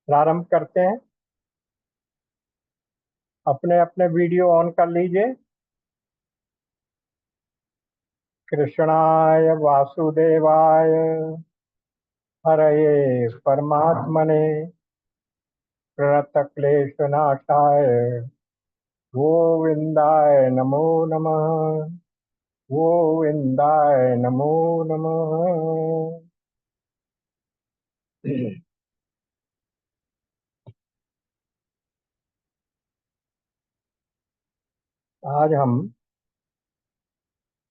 प्रारंभ करते हैं। अपने अपने वीडियो ऑन कर लीजिए। कृष्णाय वासुदेवाय हरये परमात्मने प्रणतक्लेशनाशाय गोविंदाय नमो नमः। गोविंदाय नमो नमः। आज हम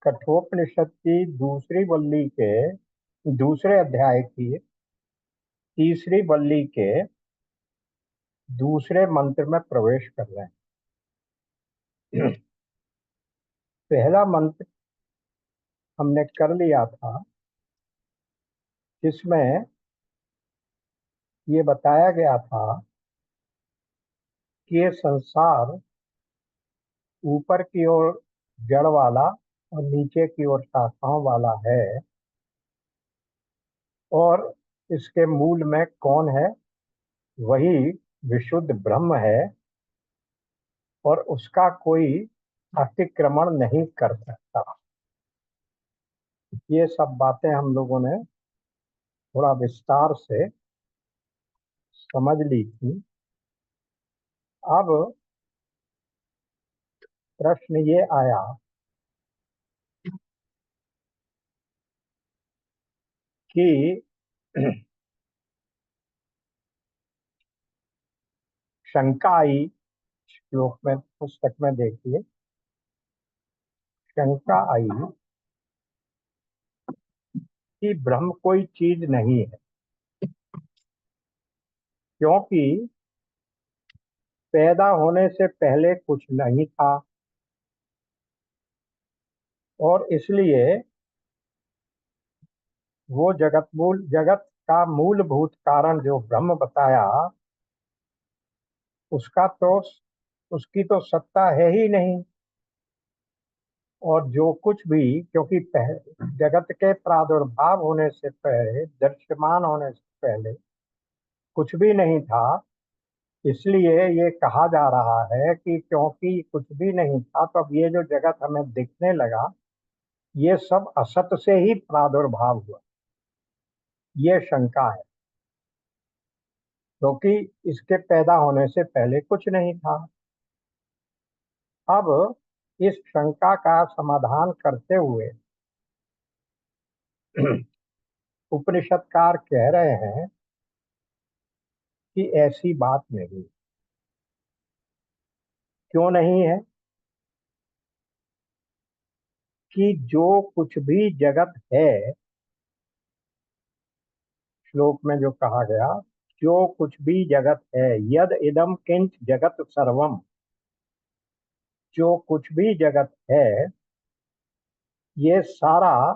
कठोपनिषद की दूसरी वल्ली के दूसरे अध्याय की तीसरी वल्ली के दूसरे मंत्र में प्रवेश कर रहे हैं। पहला मंत्र हमने कर लिया था, जिसमें ये बताया गया था कि ये संसार ऊपर की ओर जड़ वाला और नीचे की ओर शाखाओं वाला है, और इसके मूल में कौन है? वही विशुद्ध ब्रह्म है, और उसका कोई अतिक्रमण नहीं कर सकता। ये सब बातें हम लोगों ने थोड़ा विस्तार से समझ ली थी। अब प्रश्न ये आया कि शंका आई। श्लोक में, पुस्तक में देखिए, शंका आई कि ब्रह्म कोई चीज नहीं है, क्योंकि पैदा होने से पहले कुछ नहीं था, और इसलिए वो जगत का मूलभूत कारण जो ब्रह्म बताया, उसका तो उसकी तो सत्ता है ही नहीं। और जो कुछ भी, क्योंकि जगत के प्रादुर्भाव होने से पहले, दृश्यमान होने से पहले कुछ भी नहीं था, इसलिए ये कहा जा रहा है कि क्योंकि कुछ भी नहीं था, तो अब ये जो जगत हमें दिखने लगा, ये सब असत से ही प्रादुर्भाव हुआ। ये शंका है, क्योंकि इसके पैदा होने से पहले कुछ नहीं था। अब इस शंका का समाधान करते हुए उपनिषदकार कह रहे हैं कि ऐसी बात नहीं। क्यों नहीं है? कि जो कुछ भी जगत है, श्लोक में जो कहा गया, जो कुछ भी जगत है, यद इदम किंच जगत सर्वम, जो कुछ भी जगत है, ये सारा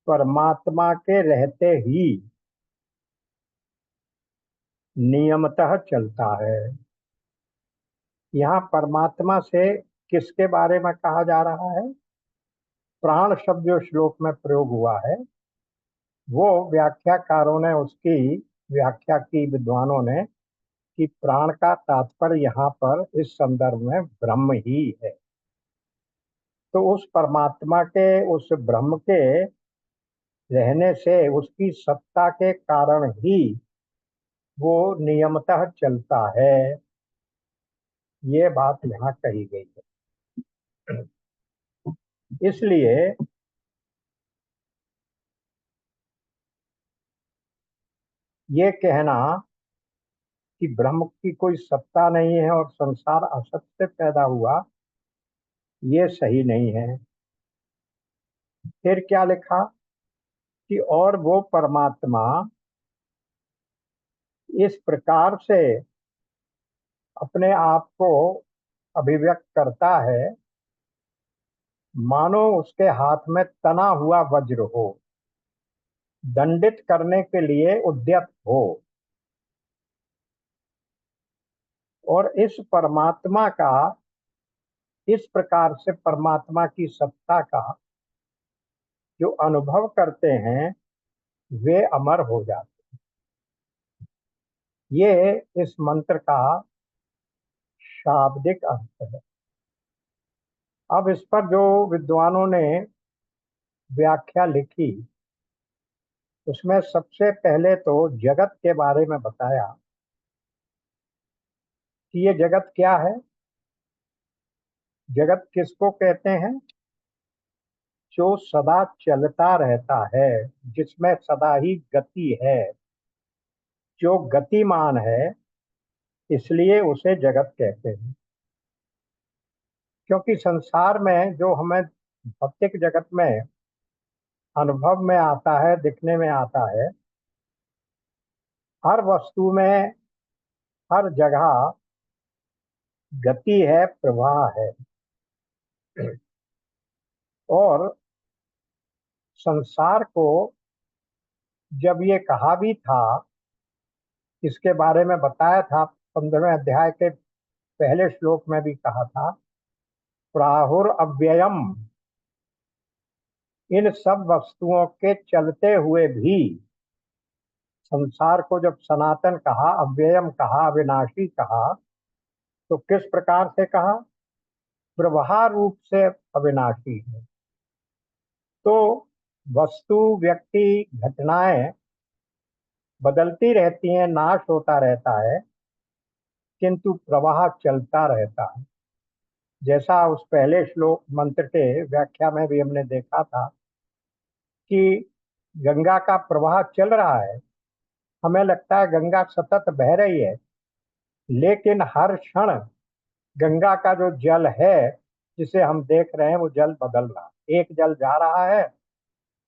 परमात्मा के रहते ही नियमतः चलता है। यहाँ परमात्मा से किसके बारे में कहा जा रहा है? प्राण शब्द जो श्लोक में प्रयोग हुआ है, वो व्याख्याकारों ने उसकी व्याख्या की, विद्वानों ने, कि प्राण का तात्पर्य यहाँ पर इस संदर्भ में ब्रह्म ही है। तो उस परमात्मा के, उस ब्रह्म के रहने से, उसकी सत्ता के कारण ही वो नियमतः चलता है। ये बात यहाँ कही गई है। इसलिए ये कहना कि ब्रह्म की कोई सत्ता नहीं है और संसार असत से पैदा हुआ, ये सही नहीं है। फिर क्या लिखा कि और वो परमात्मा इस प्रकार से अपने आप को अभिव्यक्त करता है, मानो उसके हाथ में तना हुआ वज्र हो, दंडित करने के लिए उद्यत हो। और इस परमात्मा का, इस प्रकार से परमात्मा की सत्ता का जो अनुभव करते हैं, वे अमर हो जाते। ये इस मंत्र का शाब्दिक अर्थ है। अब इस पर जो विद्वानों ने व्याख्या लिखी, उसमें सबसे पहले तो जगत के बारे में बताया कि ये जगत क्या है। जगत किसको कहते हैं? जो सदा चलता रहता है, जिसमें सदा ही गति है, जो गतिमान है, इसलिए उसे जगत कहते हैं। क्योंकि संसार में जो हमें भौतिक जगत में अनुभव में आता है, दिखने में आता है, हर वस्तु में, हर जगह गति है, प्रवाह है। और संसार को जब ये कहा भी था, इसके बारे में बताया था, 15वें अध्याय के पहले श्लोक में भी कहा था, प्राहुर अव्ययम। इन सब वस्तुओं के चलते हुए भी संसार को जब सनातन कहा, अव्ययम कहा, अविनाशी कहा, तो किस प्रकार से कहा? प्रवाह रूप से अविनाशी है। तो वस्तु, व्यक्ति, घटनाएं बदलती रहती हैं, नाश होता रहता है, किंतु प्रवाह चलता रहता है। जैसा उस पहले श्लोक मंत्र के व्याख्या में भी हमने देखा था कि गंगा का प्रवाह चल रहा है। हमें लगता है गंगा सतत बह रही है, लेकिन हर क्षण गंगा का जो जल है, जिसे हम देख रहे हैं, वो जल बदल रहा है। एक जल जा रहा है,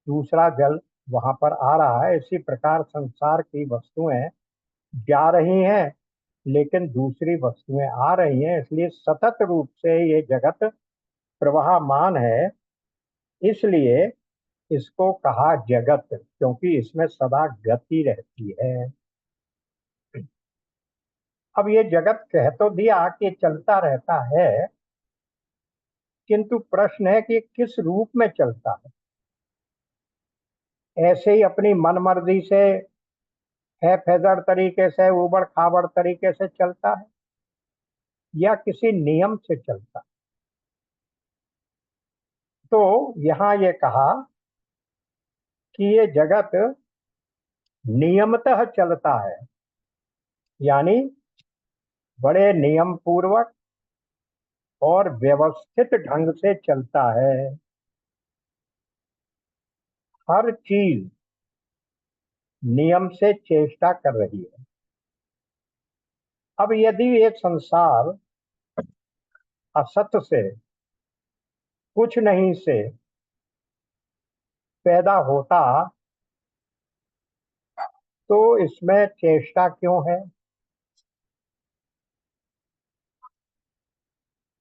दूसरा जल वहां पर आ रहा है। इसी प्रकार संसार की वस्तुएं जा रही हैं, लेकिन दूसरी वस्तुएं आ रही हैं। इसलिए सतत रूप से ये जगत प्रवाहमान है। इसलिए इसको कहा जगत, क्योंकि इसमें सदा गति रहती है। अब ये जगत कह तो दिया कि चलता रहता है, किंतु प्रश्न है कि किस रूप में चलता है। ऐसे ही अपनी मनमर्जी से, है फेजर तरीके से, उबड़ खाबड़ तरीके से चलता है, या किसी नियम से चलता है? तो यहाँ ये कहा कि ये जगत नियमतः चलता है, यानी बड़े नियम पूर्वक और व्यवस्थित ढंग से चलता है। हर चीज नियम से चेष्टा कर रही है। अब यदि एक संसार असत से, कुछ नहीं से पैदा होता, तो इसमें चेष्टा क्यों है?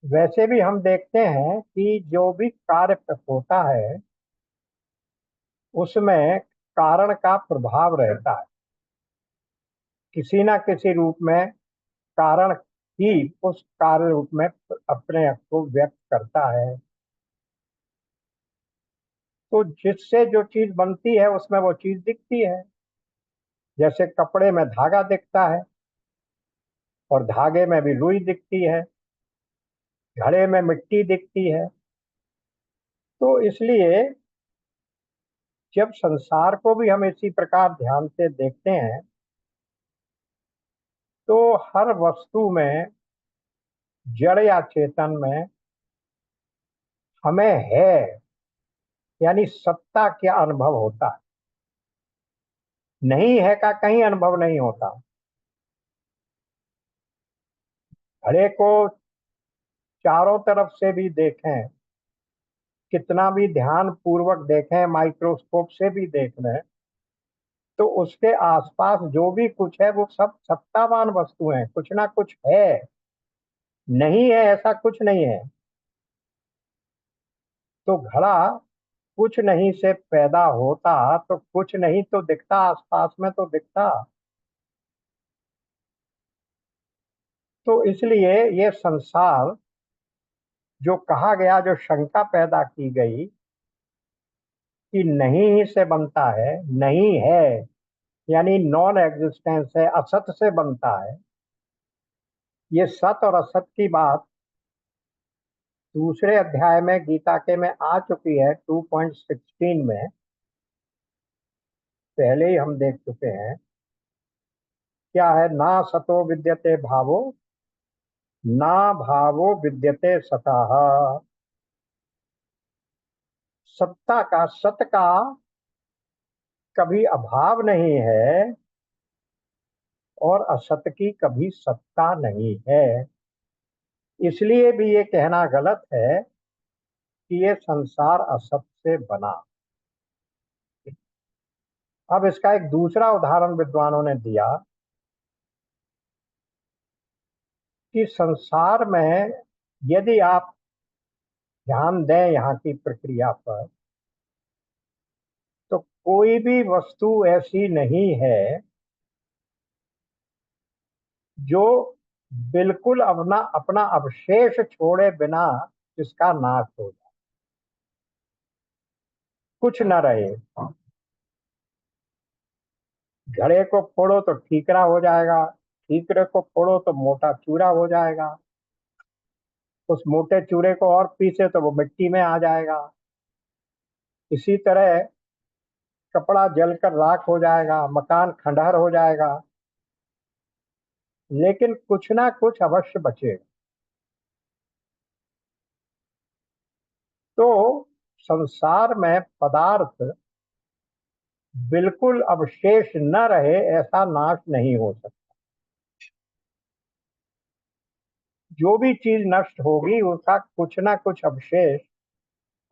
वैसे भी हम देखते हैं कि जो भी कार्य होता है, उसमें कारण का प्रभाव रहता है। किसी ना किसी रूप में कारण ही उस कार्य रूप में अपने आप को व्यक्त करता है। तो जिससे जो चीज बनती है, उसमें वो चीज दिखती है। जैसे कपड़े में धागा दिखता है, और धागे में भी रुई दिखती है, घड़े में मिट्टी दिखती है। तो इसलिए जब संसार को भी हम इसी प्रकार ध्यान से देखते हैं, तो हर वस्तु में, जड़ या चेतन में, हमें है, यानी सत्ता क्या अनुभव होता है। नहीं है का कहीं अनुभव नहीं होता। घड़े को चारों तरफ से भी देखें, कितना भी ध्यान पूर्वक देखें, माइक्रोस्कोप से भी देख लें, तो उसके आसपास जो भी कुछ है, वो सब सत्तावान वस्तु है, कुछ ना कुछ है। नहीं है ऐसा कुछ नहीं है। तो घड़ा कुछ नहीं से पैदा होता, तो कुछ नहीं तो दिखता, आसपास में तो दिखता। तो इसलिए ये संसार जो कहा गया, जो शंका पैदा की गई कि नहीं ही से बनता है, नहीं है यानी नॉन एग्जिस्टेंस है, असत से बनता है। ये सत और असत की बात दूसरे अध्याय में गीता के में आ चुकी है, 2.16 में पहले ही हम देख चुके हैं। क्या है? ना सतो विद्यते भावो, ना भावो विद्यते सतः। सत्ता का, सत का कभी अभाव नहीं है और असत की कभी सत्ता नहीं है। इसलिए भी ये कहना गलत है कि ये संसार असत से बना। अब इसका एक दूसरा उदाहरण विद्वानों ने दिया कि संसार में यदि आप ध्यान दें यहाँ की प्रक्रिया पर, तो कोई भी वस्तु ऐसी नहीं है जो बिल्कुल अपना अपना अवशेष छोड़े बिना जिसका नाश हो जाए, कुछ न रहे। घड़े को फोड़ो तो ठीकरा हो जाएगा, ठीकरे को फोड़ो तो मोटा चूरा हो जाएगा, उस मोटे चूरे को और पीसे तो वो मिट्टी में आ जाएगा। इसी तरह कपड़ा जलकर राख हो जाएगा, मकान खंडहर हो जाएगा, लेकिन कुछ ना कुछ अवश्य बचेगा। तो संसार में पदार्थ बिल्कुल अवशेष न रहे ऐसा नाश नहीं हो सकता। जो भी चीज नष्ट होगी उसका कुछ ना कुछ अवशेष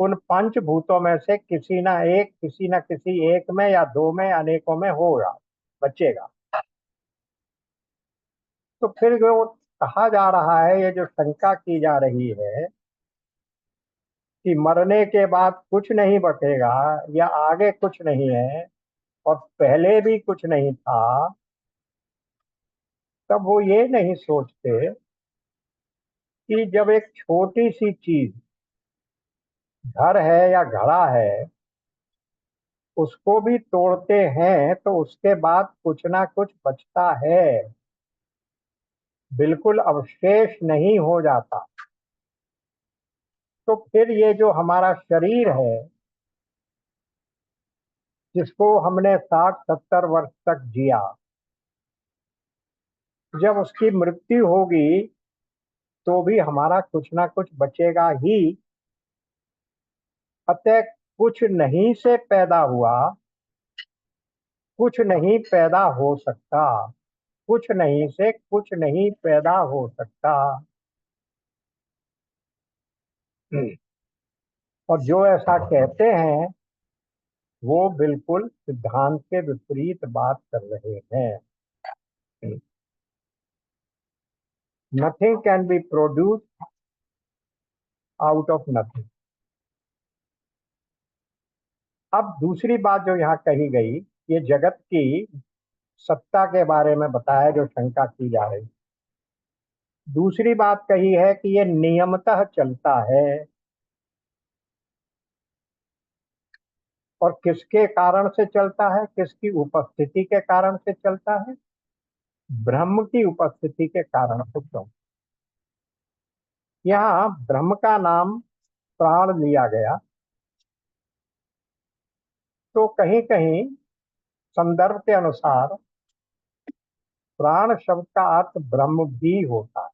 उन पंचभूतों में से किसी न किसी एक में या दो में, अनेकों में होगा, बचेगा। तो फिर जो कहा जा रहा है, ये जो शंका की जा रही है कि मरने के बाद कुछ नहीं बचेगा या आगे कुछ नहीं है और पहले भी कुछ नहीं था, तब वो ये नहीं सोचते कि जब एक छोटी सी चीज, घर है या घड़ा है, उसको भी तोड़ते हैं तो उसके बाद कुछ ना कुछ बचता है, बिल्कुल अवशेष नहीं हो जाता। तो फिर ये जो हमारा शरीर है, जिसको हमने 60-70 वर्ष तक जिया, जब उसकी मृत्यु होगी तो भी हमारा कुछ ना कुछ बचेगा ही। अतः कुछ नहीं से पैदा हुआ, कुछ नहीं पैदा हो सकता, कुछ नहीं से कुछ नहीं पैदा हो सकता। और जो ऐसा कहते हैं वो बिल्कुल सिद्धांत के विपरीत बात कर रहे हैं। Nothing can be produce out of nothing. अब दूसरी बात जो यहाँ कही गई, ये जगत की सत्ता के बारे में बताया जो शंका की जा रही। दूसरी बात कही है कि ये नियमतः चलता है। और किसके कारण से चलता है? किसकी उपस्थिति के कारण से चलता है? ब्रह्म की उपस्थिति के कारण से। क्यों? यहाँ ब्रह्म का नाम प्राण लिया गया, तो कहीं कहीं संदर्भ के अनुसार प्राण शब्द का अर्थ ब्रह्म भी होता है।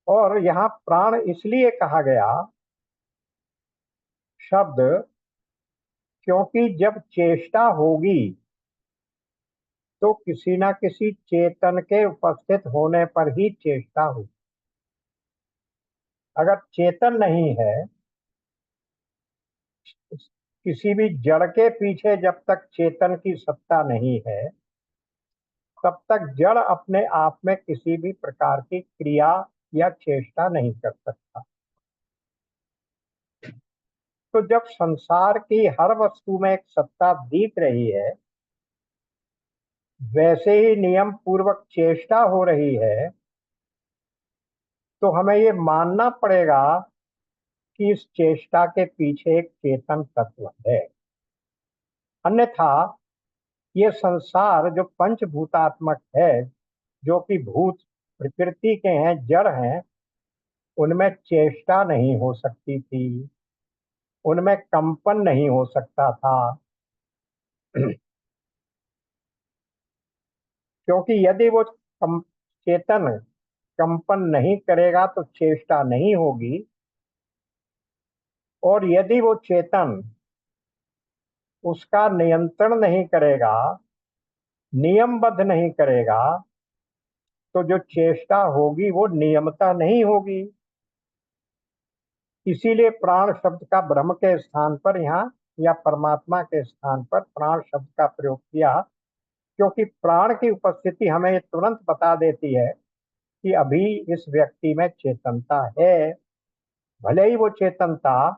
और यहाँ प्राण इसलिए कहा गया शब्द, क्योंकि जब चेष्टा होगी तो किसी ना किसी चेतन के उपस्थित होने पर ही चेष्टा होगी। अगर चेतन नहीं है, किसी भी जड़ के पीछे जब तक चेतन की सत्ता नहीं है, तब तक जड़ अपने आप में किसी भी प्रकार की क्रिया या चेष्टा नहीं कर सकता। तो जब संसार की हर वस्तु में एक सत्ता दिख रही है, वैसे ही नियम पूर्वक चेष्टा हो रही है, तो हमें ये मानना पड़ेगा कि इस चेष्टा के पीछे एक चेतन तत्व है। अन्यथा ये संसार जो पंचभूतात्मक है, जो कि भूत प्रकृति के हैं, जड़ हैं, उनमें चेष्टा नहीं हो सकती थी, उनमें कंपन नहीं हो सकता था। क्योंकि यदि वो चेतन कंपन नहीं करेगा तो चेष्टा नहीं होगी, और यदि वो चेतन उसका नियंत्रण नहीं करेगा, नियमबद्ध नहीं करेगा, तो जो चेष्टा होगी वो नियमता नहीं होगी। इसीलिए प्राण शब्द का ब्रह्म के स्थान पर यहाँ, या परमात्मा के स्थान पर प्राण शब्द का प्रयोग किया, क्योंकि प्राण की उपस्थिति हमें ये तुरंत बता देती है कि अभी इस व्यक्ति में चेतनता है। भले ही वो चेतनता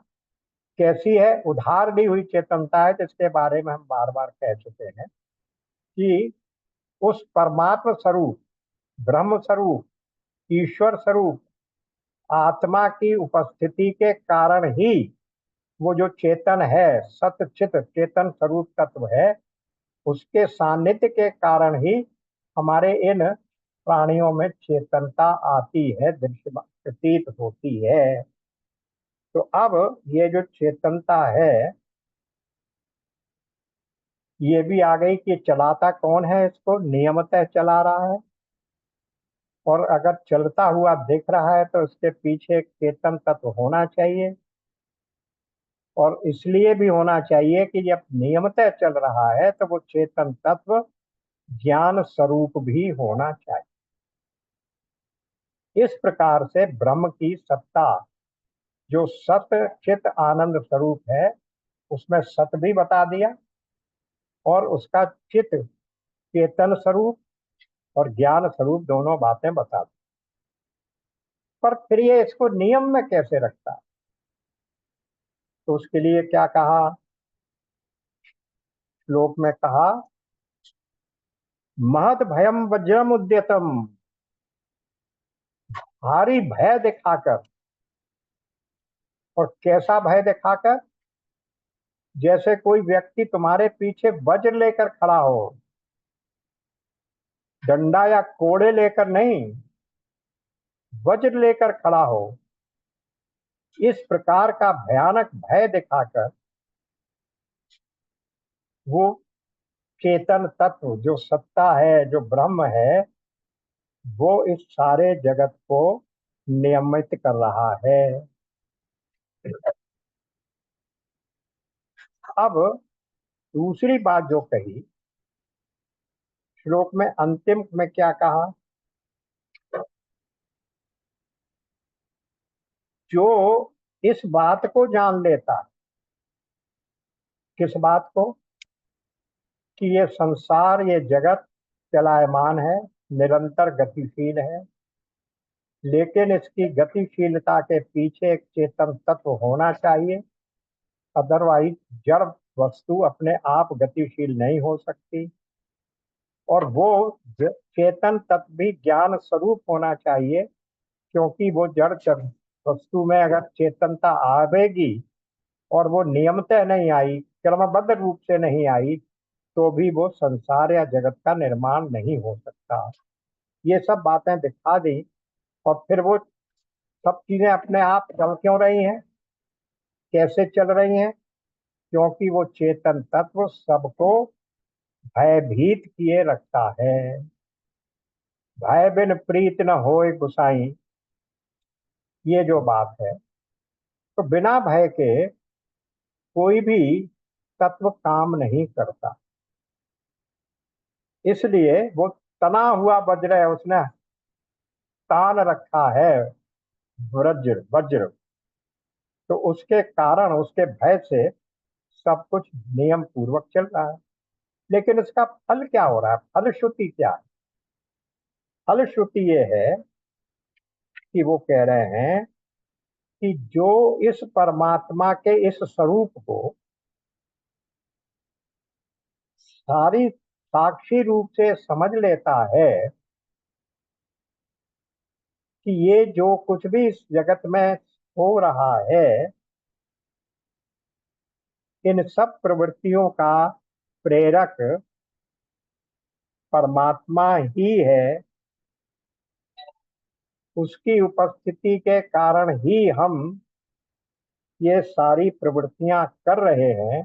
कैसी है, उधार ली हुई चेतनता है, जिसके बारे में हम बार बार कह चुके हैं कि उस परमात्म स्वरूप, ब्रह्म स्वरूप, ईश्वर स्वरूप आत्मा की उपस्थिति के कारण ही वो जो चेतन है, सतचित चेतन स्वरूप तत्व है, उसके सानिध्य के कारण ही हमारे इन प्राणियों में चेतनता आती है, दृश्य प्रतीत होती है। तो अब ये जो चेतनता है, ये भी आ गई कि चलाता कौन है, इसको नियमतः चला रहा है। और अगर चलता हुआ दिख रहा है तो उसके पीछे एक चेतन तत्व होना चाहिए, और इसलिए भी होना चाहिए कि जब नियमतः चल रहा है तो वो चेतन तत्व ज्ञान स्वरूप भी होना चाहिए। इस प्रकार से ब्रह्म की सत्ता, जो सत चित आनंद स्वरूप है, उसमें सत भी बता दिया, और उसका चित चेतन स्वरूप और ज्ञान स्वरूप दोनों बातें बता दी। पर फिर ये इसको नियम में कैसे रखता है? तो उसके लिए क्या कहा, श्लोक में कहा, महद भयम वज्रम उद्यतम, भारी भय दिखाकर। और कैसा भय दिखाकर? जैसे कोई व्यक्ति तुम्हारे पीछे वज्र लेकर खड़ा हो, डंडा या कोड़े लेकर नहीं, वज्र लेकर खड़ा हो, इस प्रकार का भयानक भय दिखाकर वो चेतन तत्व, जो सत्ता है, जो ब्रह्म है, वो इस सारे जगत को नियमित कर रहा है। अब दूसरी बात जो कही, श्लोक में अंतिम में क्या कहा, जो इस बात को जान लेता, किस बात को, कि ये संसार, ये जगत चलायमान है, निरंतर गतिशील है, लेकिन इसकी गतिशीलता के पीछे एक चेतन तत्व होना चाहिए, अदरवाइज जड़ वस्तु अपने आप गतिशील नहीं हो सकती। और वो चेतन तत्व भी ज्ञान स्वरूप होना चाहिए, क्योंकि वो जड़ वस्तु में अगर चेतनता आवेगी और वो नियमतः नहीं आई, क्रमबद्ध रूप से नहीं आई, तो भी वो संसार या जगत का निर्माण नहीं हो सकता। ये सब बातें दिखा दी, और फिर वो सब चीजें अपने आप चल क्यों रही हैं, कैसे चल रही हैं? क्योंकि वो चेतन तत्व सबको भयभीत किए रखता है। भय बिन प्रीत न होए गुसाई, ये जो बात है, तो बिना भय के कोई भी तत्व काम नहीं करता। इसलिए वो तना हुआ वज्र है, उसने तान रखा है, वज्र वज्र, तो उसके कारण, उसके भय से सब कुछ नियम पूर्वक चल रहा है। लेकिन इसका फल क्या हो रहा है, फलश्रुति क्या है? फलश्रुति ये है कि वो कह रहे हैं कि जो इस परमात्मा के इस स्वरूप को सारी साक्षी रूप से समझ लेता है, कि ये जो कुछ भी इस जगत में हो रहा है, इन सब प्रवृत्तियों का प्रेरक परमात्मा ही है। उसकी उपस्थिति के कारण ही हम ये सारी प्रवृत्तियां कर रहे हैं,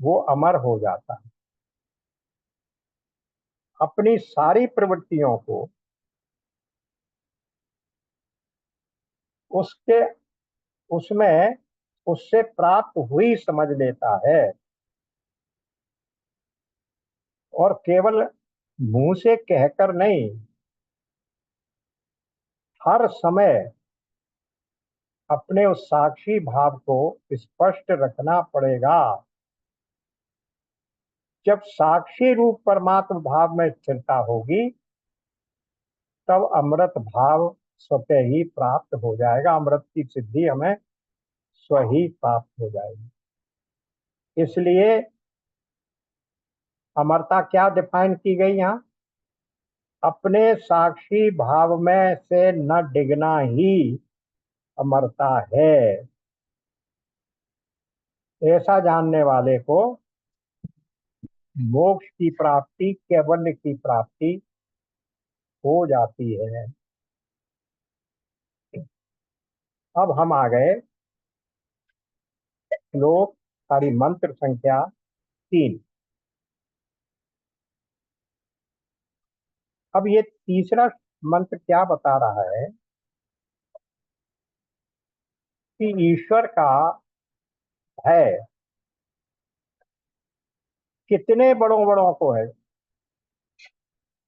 वो अमर हो जाता है। अपनी सारी प्रवृत्तियों को उसके उसमें उससे प्राप्त हुई समझ लेता है, और केवल मुंह से कहकर नहीं, हर समय अपने उस साक्षी भाव को स्पष्ट रखना पड़ेगा। जब साक्षी रूप परमात्म भाव में स्थिरता होगी, तब अमृत भाव स्वतः ही प्राप्त हो जाएगा। अमृत की सिद्धि हमें स्वही प्राप्त हो जाएगी। इसलिए अमरता क्या डिफाइन की गई यहाँ? अपने साक्षी भाव में से न डिगना ही अमरता है। ऐसा जानने वाले को मोक्ष की प्राप्ति, कैवल्य की प्राप्ति हो जाती है। अब हम आ गए श्लोक सारी मंत्र संख्या 3। अब ये तीसरा मंत्र क्या बता रहा है कि ईश्वर का भय कितने बड़ों बड़ों को है,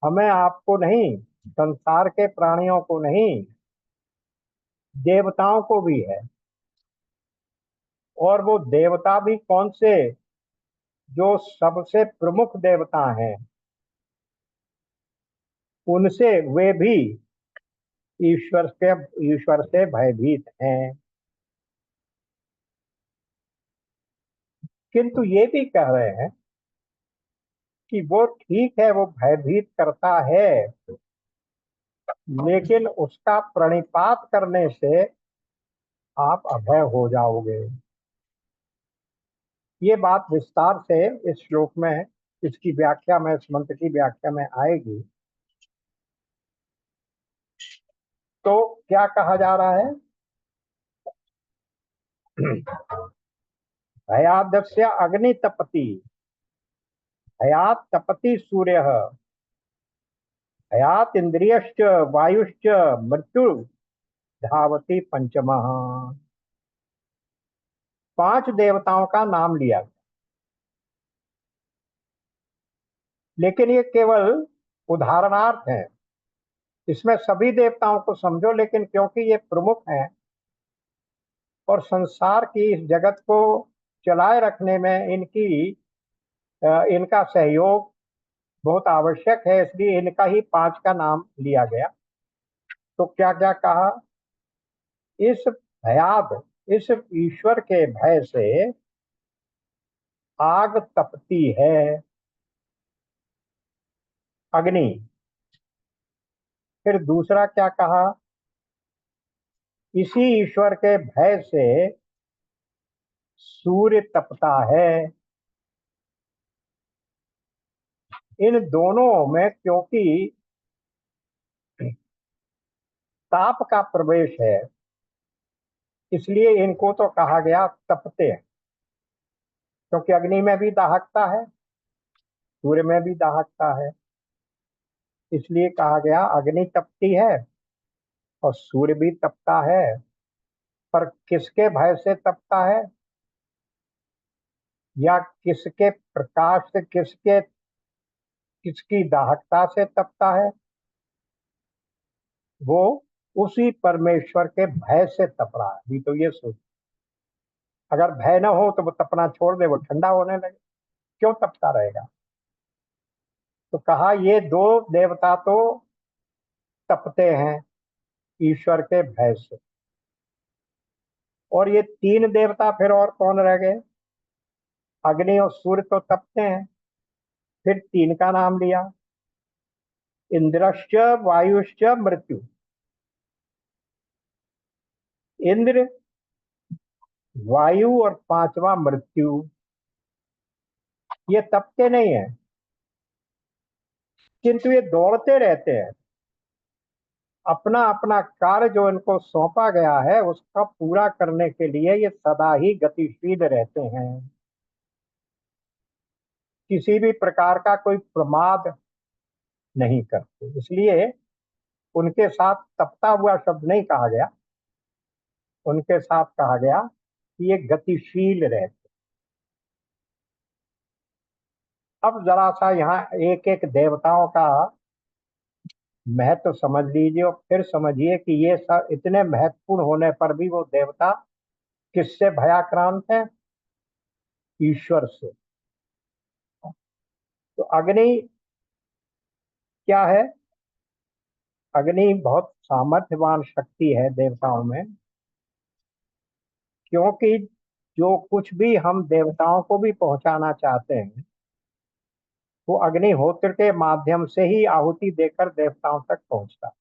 हमें आपको नहीं, संसार के प्राणियों को नहीं, देवताओं को भी है। और वो देवता भी कौन से? जो सबसे प्रमुख देवता हैं, उनसे वे भी ईश्वर से भयभीत हैं। किंतु ये भी कह रहे हैं कि वो ठीक है, वो भयभीत करता है, लेकिन उसका प्रणिपात करने से आप अभय हो जाओगे। ये बात विस्तार से इस श्लोक में, इसकी व्याख्या में, इस मंत्र की व्याख्या में आएगी। तो क्या कहा जा रहा है? भयादस्य अग्नि तपति, भयात तपति सूर्य, भयात इंद्रियश्च वायुश्च मृत्यु धावती पंचमः। 5 देवताओं का नाम लिया, लेकिन ये केवल उदाहरणार्थ है। इसमें सभी देवताओं को समझो, लेकिन क्योंकि ये प्रमुख हैं और संसार की इस जगत को चलाए रखने में इनका सहयोग बहुत आवश्यक है, इसलिए इनका ही 5 का नाम लिया गया। तो क्या क्या कहा? इस भयाद, इस ईश्वर के भय से आग तपती है, अग्नि। फिर दूसरा क्या कहा? इसी ईश्वर के भय से सूर्य तपता है। इन दोनों में क्योंकि ताप का प्रवेश है, इसलिए इनको तो कहा गया तपते हैं। क्योंकि अग्नि में भी दाहकता है, सूर्य में भी दाहकता है, इसलिए कहा गया अग्नि तपती है और सूर्य भी तपता है। पर किसके भय से तपता है, या किसके प्रकाश से, किसकी दाहकता से तपता है? वो उसी परमेश्वर के भय से तप रहा है। भी तो ये सोच, अगर भय ना हो तो वो तपना छोड़ दे, वो ठंडा होने लगे, क्यों तपता रहेगा? तो कहा ये 2 देवता तो तपते हैं ईश्वर के भय से, और ये 3 देवता फिर और कौन रह गए? अग्नि और सूर्य तो तपते हैं। फिर 3 का नाम लिया, इंद्रश्च वायुश्च मृत्यु। इंद्र, वायु और पांचवा मृत्यु, ये तपते नहीं है, किंतु ये दौड़ते रहते हैं। अपना अपना कार्य जो इनको सौंपा गया है उसका पूरा करने के लिए ये सदा ही गतिशील रहते हैं। किसी भी प्रकार का कोई प्रमाद नहीं करते, इसलिए उनके साथ तपता हुआ शब्द नहीं कहा गया, उनके साथ कहा गया कि ये गतिशील रहते। अब जरा सा यहाँ एक एक देवताओं का महत्व समझ लीजिए और फिर समझिए कि ये सब इतने महत्वपूर्ण होने पर भी वो देवता किससे भयाक्रांत है? ईश्वर से। तो अग्नि क्या है? अग्नि बहुत सामर्थ्यवान शक्ति है देवताओं में, क्योंकि जो कुछ भी हम देवताओं को भी पहुंचाना चाहते हैं वो अग्निहोत्र के माध्यम से ही आहुति देकर देवताओं तक पहुंचता है।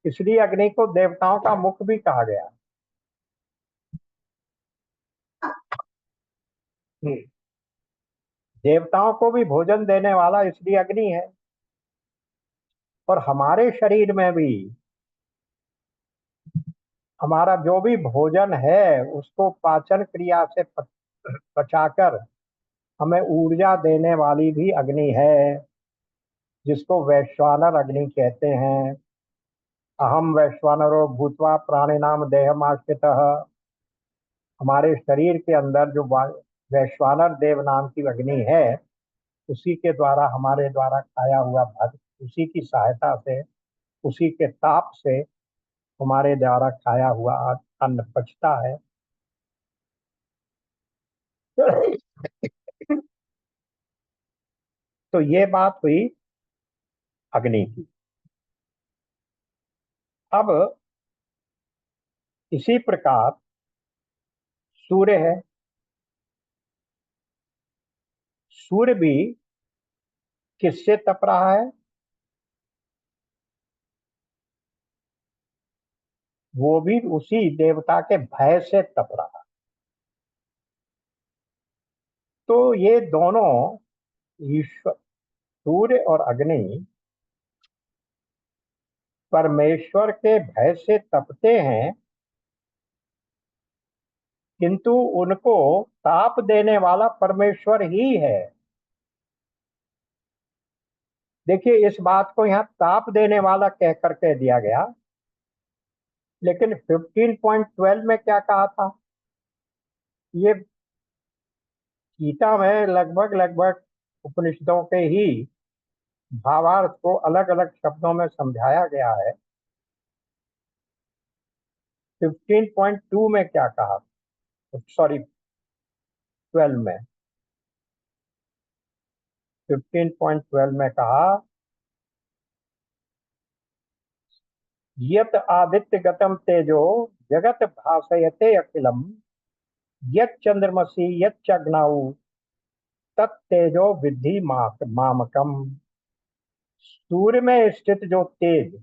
इसलिए अग्नि को देवताओं का मुख भी कहा गया। देवताओं को भी भोजन देने वाला इसलिए अग्नि है। और हमारे शरीर में भी हमारा जो भी भोजन है उसको पाचन क्रिया से पचाकर हमें ऊर्जा देने वाली भी अग्नि है, जिसको वैश्वानर अग्नि कहते हैं। अहम वैश्वानरो भूत्वा प्राणिनाम देहमाश्रितः। हमारे शरीर के अंदर जो वैश्वानर देव नाम की अग्नि है, उसी के द्वारा हमारे द्वारा खाया हुआ भक्त, उसी की सहायता से, उसी के ताप से हमारे द्वारा खाया हुआ अन्न पचता है। तो ये बात हुई अग्नि की। अब इसी प्रकार सूर्य है। सूर्य भी किससे तप रहा है? वो भी उसी देवता के भय से तप रहा है। तो ये दोनों ईश्वर, सूर्य और अग्नि, परमेश्वर के भय से तपते हैं, किंतु उनको ताप देने वाला परमेश्वर ही है। देखिए, इस बात को यहाँ ताप देने वाला कह कर कह दिया गया, लेकिन 15.12 में क्या कहा था? ये गीता में लगभग लगभग उपनिषदों के ही भावार्थ को अलग अलग शब्दों में समझाया गया है। 15.2 में क्या कहा? सॉरी, 12 में, 15.12 में कहा, यत आदित्य गतम तेजो जगत भासयते अखिलम, यत चंद्रमसी यत चग्नाऊ तत्तेजो विद्धि मामकम। सूर्य में स्थित जो तेज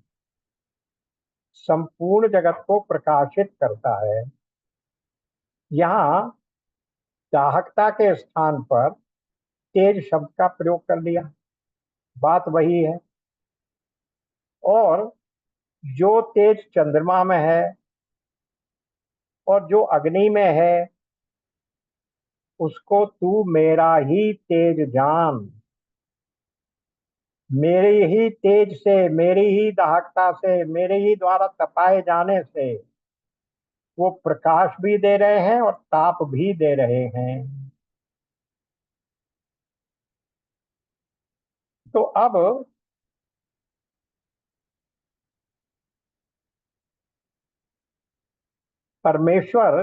संपूर्ण जगत को प्रकाशित करता है, यहाँ दाहकता के स्थान पर तेज शब्द का प्रयोग कर दिया। बात वही है। और जो तेज चंद्रमा में है और जो अग्नि में है, उसको तू मेरा ही तेज जान। मेरे ही तेज से, मेरी ही दाहकता से, मेरे ही द्वारा तपाए जाने से वो प्रकाश भी दे रहे हैं और ताप भी दे रहे हैं। तो अब परमेश्वर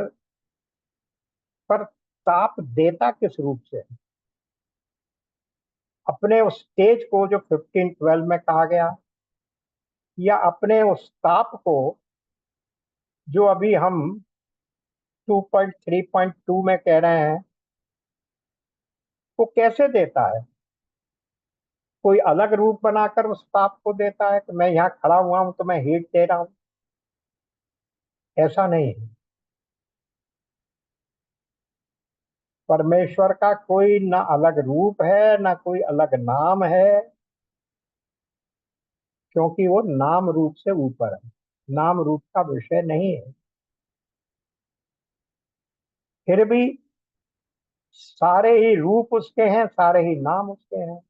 पर ताप देता किस रूप से? अपने उस तेज को जो 15.12 में कहा गया, या अपने उस ताप को जो अभी हम 2.3.2 में कह रहे हैं, वो कैसे देता है? कोई अलग रूप बनाकर उस ताप को देता है कि मैं यहाँ खड़ा हुआ हूं तो मैं हीट दे रहा हूं? ऐसा नहीं है। परमेश्वर का कोई ना अलग रूप है ना कोई अलग नाम है, क्योंकि वो नाम रूप से ऊपर है, नाम रूप का विषय नहीं है। फिर भी सारे ही रूप उसके हैं, सारे ही नाम उसके हैं,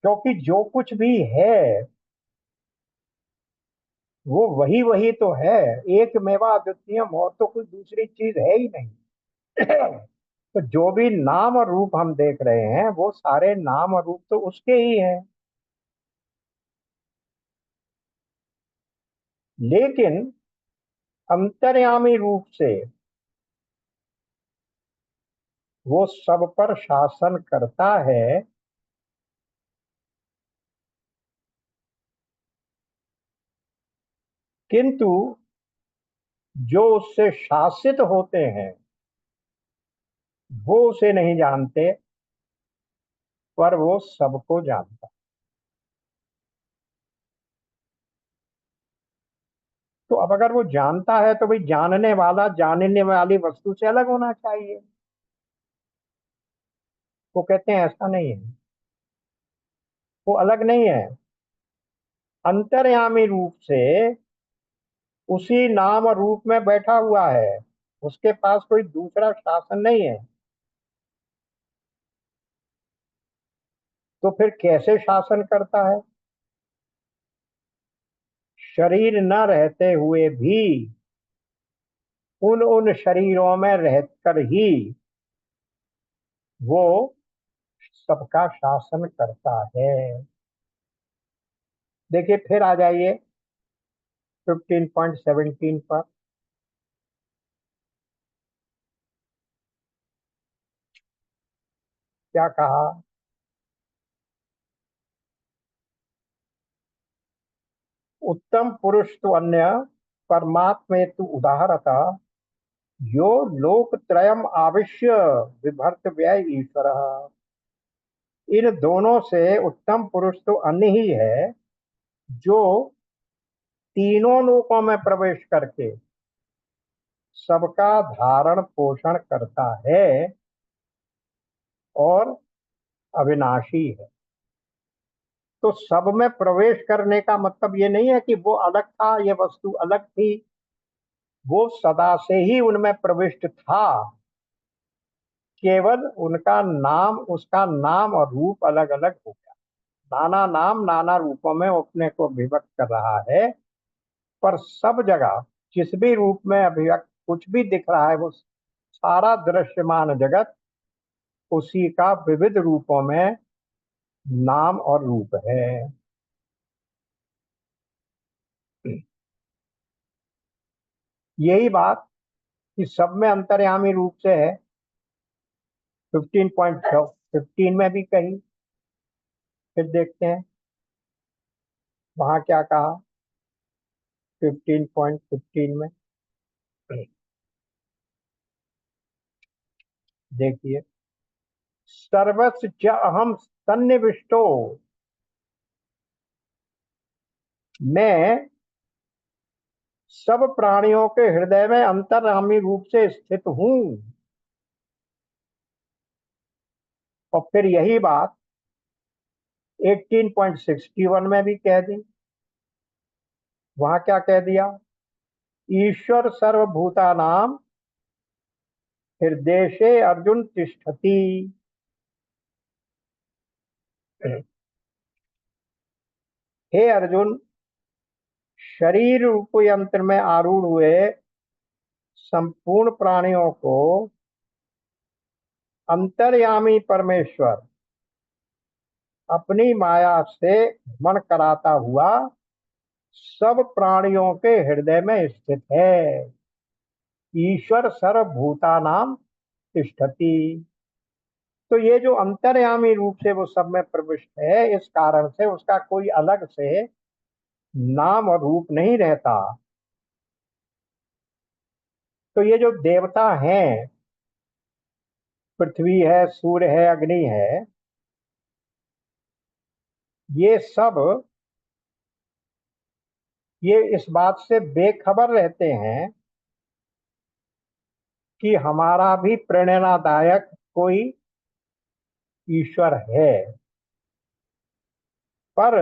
क्योंकि जो कुछ भी है वो वही वही तो है। एक मेवा अद्वितीयम, और तो कोई दूसरी चीज है ही नहीं। तो जो भी नाम और रूप हम देख रहे हैं वो सारे नाम और रूप तो उसके ही हैं। लेकिन अंतर्यामी रूप से वो सब पर शासन करता है, किंतु जो उससे शासित होते हैं वो उसे नहीं जानते, पर वो सबको जानता है। तो अब अगर वो जानता है तो भाई जानने वाला जानने वाली वस्तु से अलग होना चाहिए। वो कहते हैं ऐसा नहीं है, वो अलग नहीं है। अंतर्यामी रूप से उसी नाम और रूप में बैठा हुआ है, उसके पास कोई दूसरा शासन नहीं है। तो फिर कैसे शासन करता है? शरीर न रहते हुए भी उन उन शरीरों में रहकर ही वो सबका शासन करता है। देखिए फिर आ जाइए 15.17 पर। क्या कहा? उत्तम पुरुष तो अन्य परमात्मे तु उदाहरता, यो लोक त्रयम आविश्य विभर्त व्यय ईश्वर। इन दोनों से उत्तम पुरुष तो अन्य ही है, जो तीनों लोकों में प्रवेश करके सबका धारण पोषण करता है और अविनाशी है। तो सब में प्रवेश करने का मतलब ये नहीं है कि वो अलग था, ये वस्तु अलग थी। वो सदा से ही उनमें प्रविष्ट था, केवल उनका नाम, उसका नाम और रूप अलग अलग हो गया। नाना नाम नाना रूपों में अपने को अभिव्यक्त कर रहा है, पर सब जगह जिस भी रूप में अभिव्यक्त कुछ भी दिख रहा है वो सारा दृश्यमान जगत उसी का विविध रूपों में नाम और रूप है। यही बात कि सब में अंतर्यामी रूप से है 15.15 में भी कही। फिर देखते हैं वहां क्या कहा 15.15 में। देखिए, सर्वस्य च अहम सन्निविष्टो, मैं सब प्राणियों के हृदय में अंतर्यामी रूप से स्थित हूं। और फिर यही बात 18.61 में भी कह दी। वहां क्या कह दिया? ईश्वर सर्वभूतानाम हृदय अर्जुन तिष्ठति। हे अर्जुन, शरीर रूप यंत्र में आरूढ़ हुए संपूर्ण प्राणियों को अंतर्यामी परमेश्वर अपनी माया से भ्रमण कराता हुआ सब प्राणियों के हृदय में स्थित है। ईश्वर सर्वभूतानाम तिष्ठति। तो ये जो अंतर्यामी रूप से वो सब में प्रविष्ट है, इस कारण से उसका कोई अलग से नाम और रूप नहीं रहता। तो ये जो देवता हैं, पृथ्वी है, सूर्य है, अग्नि है, ये सब ये इस बात से बेखबर रहते हैं कि हमारा भी प्रेरणादायक कोई ईश्वर है। पर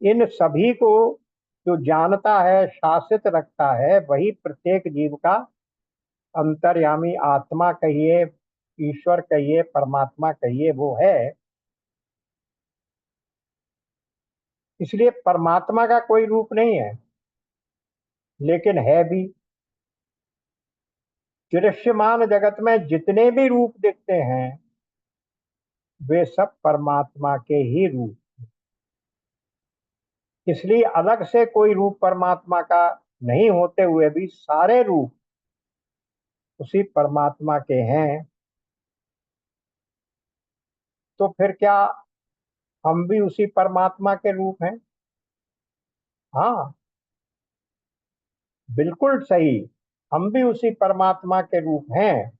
इन सभी को जो जानता है, शासित रखता है, वही प्रत्येक जीव का अंतर्यामी आत्मा कहिए, ईश्वर कहिए, परमात्मा कहिए, वो है। इसलिए परमात्मा का कोई रूप नहीं है, लेकिन है भी। दृश्यमान जगत में जितने भी रूप दिखते हैं, वे सब परमात्मा के ही रूप। इसलिए अलग से कोई रूप परमात्मा का नहीं होते हुए भी सारे रूप उसी परमात्मा के हैं। तो फिर क्या हम भी उसी परमात्मा के रूप हैं? हाँ, बिल्कुल सही। हम भी उसी परमात्मा के रूप हैं।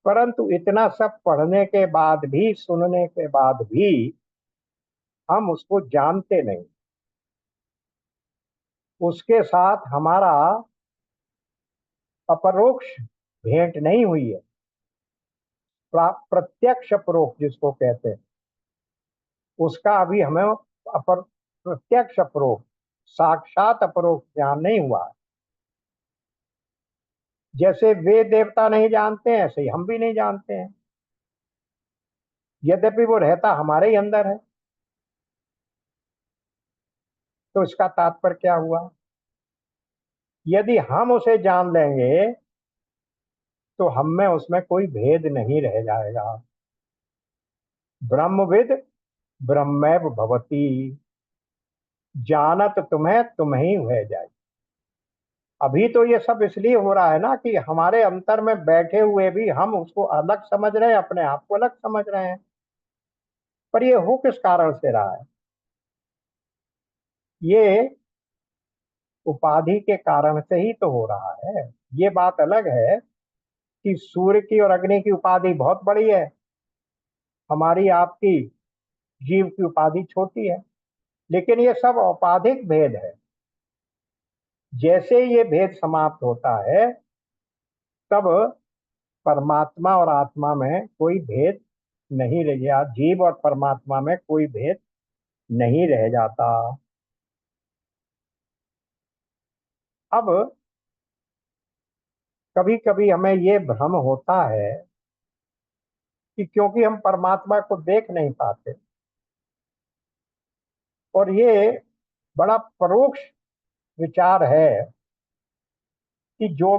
परंतु इतना सब पढ़ने के बाद भी, सुनने के बाद भी हम उसको जानते नहीं। उसके साथ हमारा अपरोक्ष भेंट नहीं हुई है। प्रत्यक्ष अपरोक्ष जिसको कहते हैं, उसका अभी हमें प्रत्यक्ष अपरोक्ष, साक्षात अपरोक्ष ज्ञान नहीं हुआ है। जैसे वे देवता नहीं जानते हैं, ऐसे ही हम भी नहीं जानते हैं, यद्यपि वो रहता हमारे ही अंदर है। तो इसका तात्पर्य क्या हुआ? यदि हम उसे जान लेंगे तो हम में उसमें कोई भेद नहीं रह जाएगा। ब्रह्मविद ब्रह्मैव भवति, जानत तुम्हें तुम ही रह जाए। अभी तो ये सब इसलिए हो रहा है ना कि हमारे अंतर में बैठे हुए भी हम उसको अलग समझ रहे हैं, अपने आप को अलग समझ रहे हैं। पर ये हो किस कारण से रहा है? ये उपाधि के कारण से ही तो हो रहा है। ये बात अलग है कि सूर्य की और अग्नि की उपाधि बहुत बड़ी है, हमारी आपकी जीव की उपाधि छोटी है। लेकिन ये सब औपाधिक भेद है। जैसे ये भेद समाप्त होता है, तब परमात्मा और आत्मा में कोई भेद नहीं रह गया, जीव और परमात्मा में कोई भेद नहीं रह जाता। अब कभी कभी हमें ये भ्रम होता है कि क्योंकि हम परमात्मा को देख नहीं पाते, और ये बड़ा परोक्ष विचार है कि जो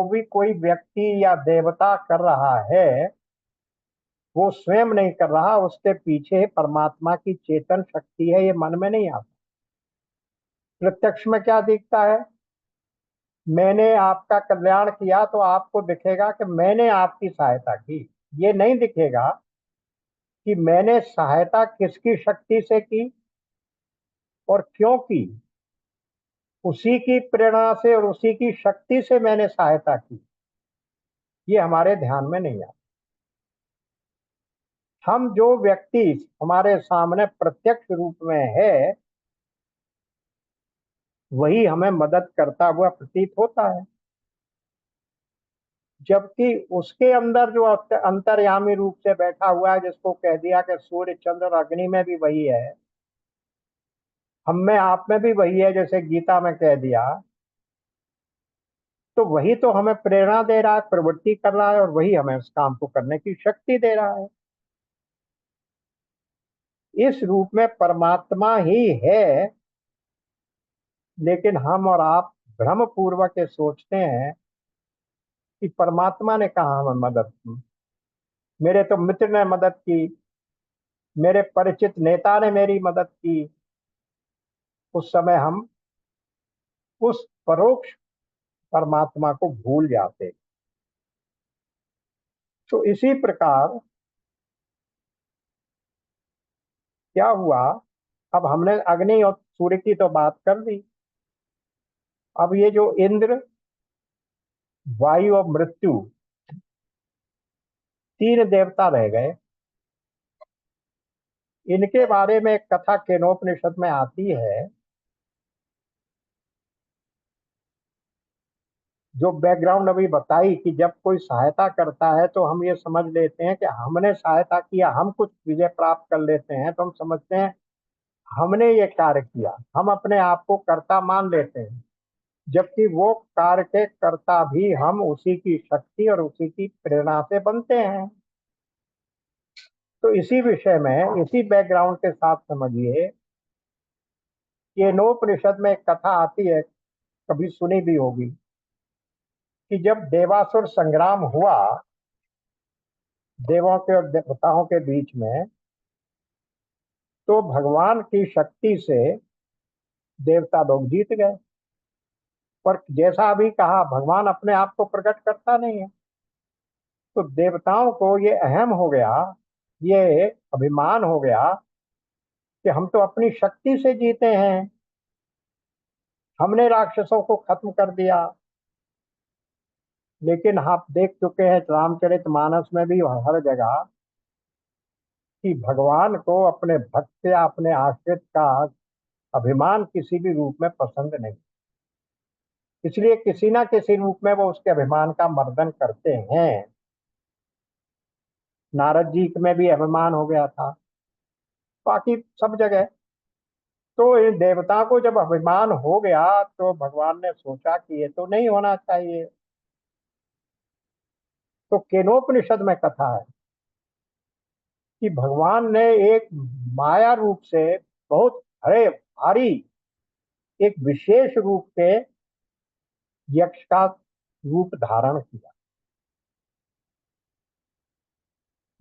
भी कोई व्यक्ति या देवता कर रहा है, वो स्वयं नहीं कर रहा, उसके पीछे परमात्मा की चेतन शक्ति है। ये मन में नहीं आता। प्रत्यक्ष में क्या दिखता है? मैंने आपका कल्याण किया तो आपको दिखेगा कि मैंने आपकी सहायता की। ये नहीं दिखेगा कि मैंने सहायता किसकी शक्ति से की और क्यों की। उसी की प्रेरणा से और उसी की शक्ति से मैंने सहायता की। ये हमारे ध्यान में नहीं आता। हम जो व्यक्ति हमारे सामने प्रत्यक्ष रूप में है, वही हमें मदद करता हुआ प्रतीत होता है, जबकि उसके अंदर जो अंतर्यामी रूप से बैठा हुआ है, जिसको कह दिया कि सूर्य चंद्र और अग्नि में भी वही है, हम में आप में भी वही है, जैसे गीता में कह दिया, तो वही तो हमें प्रेरणा दे रहा है, प्रवृत्ति कर रहा है, और वही हमें उस काम को करने की शक्ति दे रहा है। इस रूप में परमात्मा ही है। लेकिन हम और आप भ्रम पूर्वक ये सोचते हैं कि परमात्मा ने कहा हमें मदद की, मेरे तो मित्र ने मदद की, मेरे परिचित नेता ने मेरी मदद की। उस समय हम उस परोक्ष परमात्मा को भूल जाते। तो इसी प्रकार क्या हुआ? अब हमने अग्नि और सूर्य की तो बात कर ली। अब ये जो इंद्र, वायु और मृत्यु, तीन देवता रह गए। इनके बारे में एक कथा केनोपनिषद में आती है। जो बैकग्राउंड अभी बताई कि जब कोई सहायता करता है तो हम ये समझ लेते हैं कि हमने सहायता किया, हम कुछ विजय प्राप्त कर लेते हैं तो हम समझते हैं हमने ये कार्य किया, हम अपने आप को कर्ता मान लेते हैं, जबकि वो कार्य के कर्ता भी हम उसी की शक्ति और उसी की प्रेरणा से बनते हैं। तो इसी विषय में, इसी बैकग्राउंड के साथ समझिए कि नोपनिषद में एक कथा आती है, कभी सुनी भी होगी, कि जब देवासुर संग्राम हुआ देवों के और देवताओं के बीच में, तो भगवान की शक्ति से देवता लोग जीत गए। पर जैसा अभी कहा, भगवान अपने आप को प्रकट करता नहीं है। तो देवताओं को ये अहम हो गया, ये अभिमान हो गया कि हम तो अपनी शक्ति से जीते हैं, हमने राक्षसों को खत्म कर दिया। लेकिन आप देख चुके हैं रामचरितमानस में भी हर जगह कि भगवान को अपने भक्त या अपने आश्रित का अभिमान किसी भी रूप में पसंद नहीं, इसलिए किसी ना किसी रूप में वो उसके अभिमान का मर्दन करते हैं। नारद जी में भी अभिमान हो गया था, बाकी सब जगह। तो इन देवता को जब अभिमान हो गया तो भगवान ने सोचा कि ये तो नहीं होना चाहिए। तो केनोपनिषद में कथा है कि भगवान ने एक माया रूप से बहुत हरे भारी एक विशेष रूप के यक्ष का रूप धारण किया,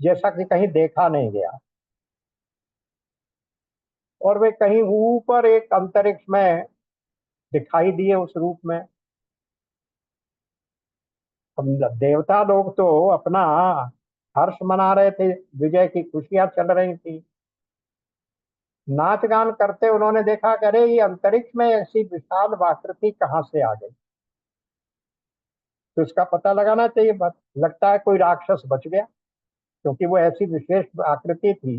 जैसा कि कहीं देखा नहीं गया। और वे कहीं ऊपर एक अंतरिक्ष में दिखाई दिए उस रूप में। अब देवता लोग तो अपना हर्ष मना रहे थे, विजय की खुशियां चल रही थी, नाच गान करते। उन्होंने देखा कि अरे ये अंतरिक्ष में ऐसी विशाल आकृति कहाँ से आ गई, तो इसका पता लगाना चाहिए। बस लगता है कोई राक्षस बच गया, क्योंकि वो ऐसी विशेष आकृति थी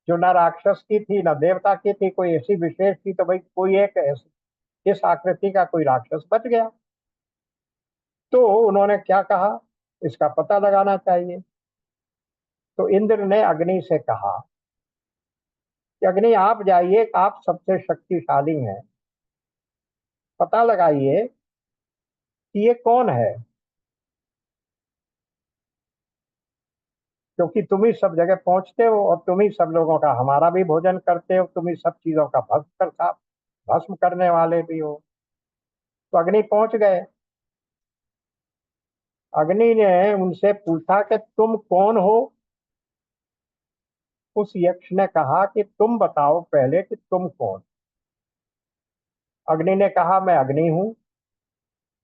जो ना राक्षस की थी ना देवता की थी, कोई ऐसी विशेष थी। तो भाई कोई एक ऐसी इस आकृति का कोई राक्षस बच गया। तो उन्होंने क्या कहा, इसका पता लगाना चाहिए। तो इंद्र ने अग्नि से कहा कि अग्नि आप जाइए, आप सबसे शक्तिशाली हैं, पता लगाइए कि ये कौन है, क्योंकि तुम ही सब जगह पहुंचते हो और तुम ही सब लोगों का, हमारा भी भोजन करते हो, तुम ही सब चीजों का भस्म करने वाले भी हो। तो अग्नि पहुंच गए। अग्नि ने उनसे पूछा कि तुम कौन हो। उस यक्ष ने कहा कि तुम बताओ पहले कि तुम कौन। अग्नि ने कहा मैं अग्नि हूं,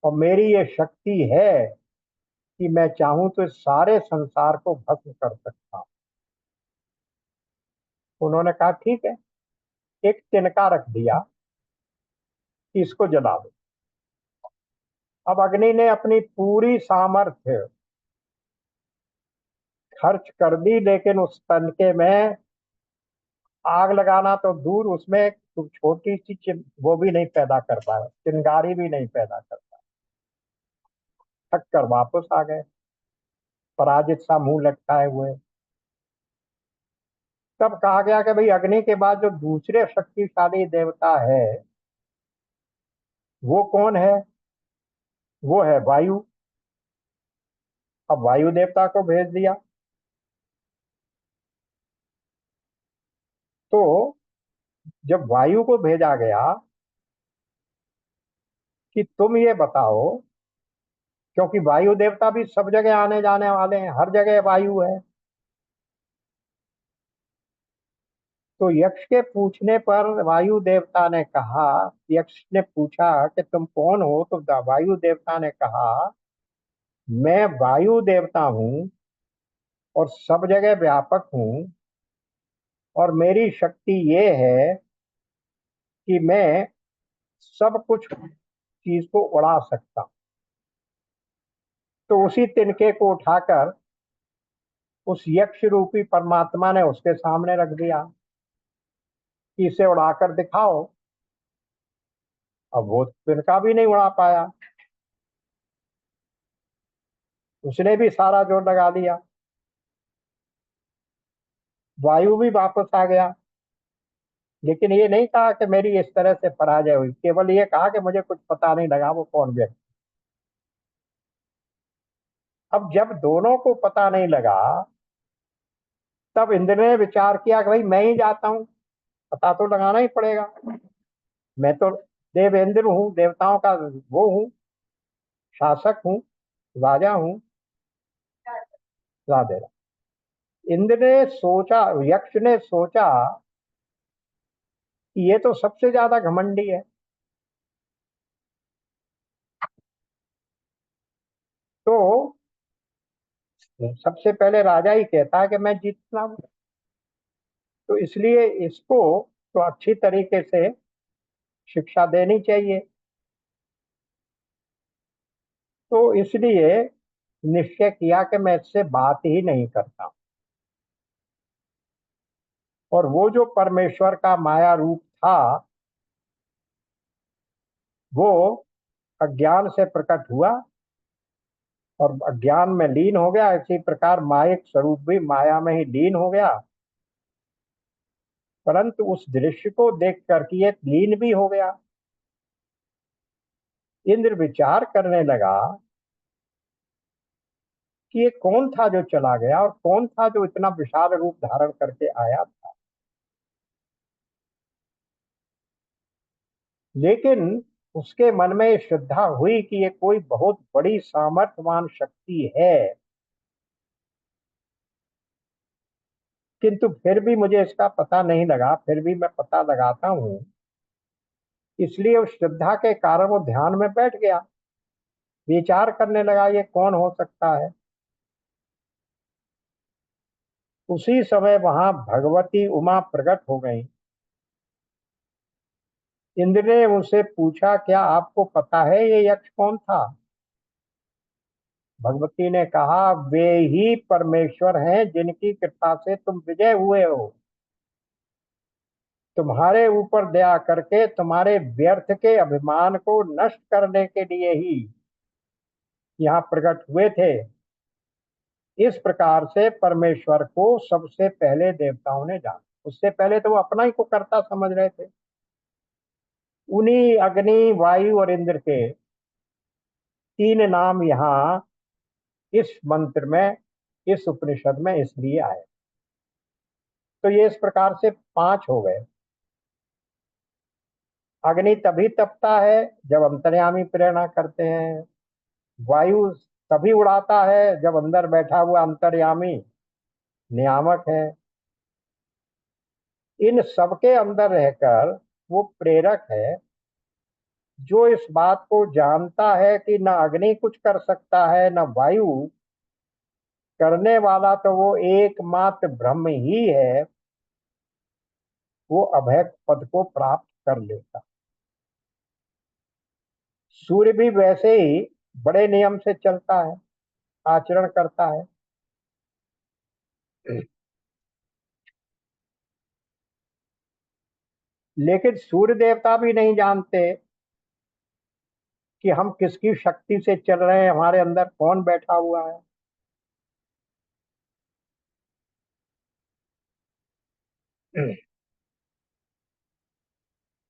और मेरी ये शक्ति है कि मैं चाहूं तो इस सारे संसार को भस्म कर सकता हूं। उन्होंने कहा ठीक है। एक तिनका रख दिया कि इसको जला दो। अब अग्नि ने अपनी पूरी सामर्थ्य खर्च कर दी, लेकिन उस तनके में आग लगाना तो दूर, उसमें एक छोटी सी वो भी नहीं पैदा कर पाया, चिंगारी भी नहीं पैदा कर पाया। थक कर वापस आ गए, पराजित सा मुंह लटकाए हुए। तब कहा गया कि भाई अग्नि के बाद जो दूसरे शक्तिशाली देवता है वो कौन है। वो है वायु। अब वायु देवता को भेज दिया। तो जब वायु को भेजा गया कि तुम ये बताओ, क्योंकि वायु देवता भी सब जगह आने जाने वाले हैं, हर जगह वायु है। तो यक्ष के पूछने पर वायु देवता ने कहा, यक्ष ने पूछा कि तुम कौन हो, तो वायु देवता ने कहा मैं वायु देवता हूं और सब जगह व्यापक हूं, और मेरी शक्ति ये है कि मैं सब कुछ चीज को उड़ा सकता हूं। तो उसी तिनके को उठाकर उस यक्ष रूपी परमात्मा ने उसके सामने रख दिया कि इसे उड़ाकर दिखाओ। अब वो तिनका भी नहीं उड़ा पाया, उसने भी सारा जोर लगा दिया। वायु भी वापस आ गया, लेकिन ये नहीं कहा कि मेरी इस तरह से पराजय हुई, केवल ये कहा कि मुझे कुछ पता नहीं लगा वो कौन व्यक्ति। अब जब दोनों को पता नहीं लगा, तब इंद्र ने विचार किया कि भाई मैं ही जाता हूँ, पता तो लगाना ही पड़ेगा। मैं तो देवेंद्र हूँ, देवताओं का वो हूँ, शासक हूँ, राजा हूँ। राधे राधे। इंद्र ने सोचा, यक्ष ने सोचा कि ये तो सबसे ज्यादा घमंडी है, तो सबसे पहले राजा ही कहता है कि मैं जीतना हूं, तो इसलिए इसको तो अच्छी तरीके से शिक्षा देनी चाहिए। तो इसलिए निश्चय किया कि मैं इससे बात ही नहीं करता। और वो जो परमेश्वर का माया रूप था, वो अज्ञान से प्रकट हुआ और अज्ञान में लीन हो गया। इसी प्रकार मायिक स्वरूप भी माया में ही लीन हो गया, परंतु उस दृश्य को देख करके ये लीन भी हो गया। इंद्र विचार करने लगा कि ये कौन था जो चला गया और कौन था जो इतना विशाल रूप धारण करके आया था। लेकिन उसके मन में ये श्रद्धा हुई कि ये कोई बहुत बड़ी सामर्थ्यवान शक्ति है, किंतु फिर भी मुझे इसका पता नहीं लगा, फिर भी मैं पता लगाता हूँ। इसलिए उस श्रद्धा के कारण वो ध्यान में बैठ गया, विचार करने लगा ये कौन हो सकता है। उसी समय वहां भगवती उमा प्रकट हो गई। इंद्र ने उनसे पूछा, क्या आपको पता है ये यक्ष कौन था? भगवती ने कहा, वे ही परमेश्वर हैं जिनकी कृपा से तुम विजय हुए हो। तुम्हारे ऊपर दया करके तुम्हारे व्यर्थ के अभिमान को नष्ट करने के लिए ही यहाँ प्रकट हुए थे। इस प्रकार से परमेश्वर को सबसे पहले देवताओं ने जाना। उससे पहले तो वो अपना ही को कर्ता समझ रहे थे। उन्हीं अग्नि, वायु और इंद्र के तीन नाम यहाँ इस मंत्र में, इस उपनिषद में इसलिए आए। तो ये इस प्रकार से पांच हो गए। अग्नि तभी तपता है जब अंतर्यामी प्रेरणा करते हैं। वायु तभी उड़ाता है जब अंदर बैठा हुआ अंतर्यामी नियामक है। इन सबके अंदर रहकर वो प्रेरक है, जो इस बात को जानता है कि न अग्नि कुछ कर सकता है न वायु, करने वाला तो वो एकमात्र ब्रह्म ही है। वो अभय पद को प्राप्त कर लेता। सूर्य भी वैसे ही बड़े नियम से चलता है, आचरण करता है। लेकिन सूर्य देवता भी नहीं जानते कि हम किसकी शक्ति से चल रहे हैं, हमारे अंदर कौन बैठा हुआ है।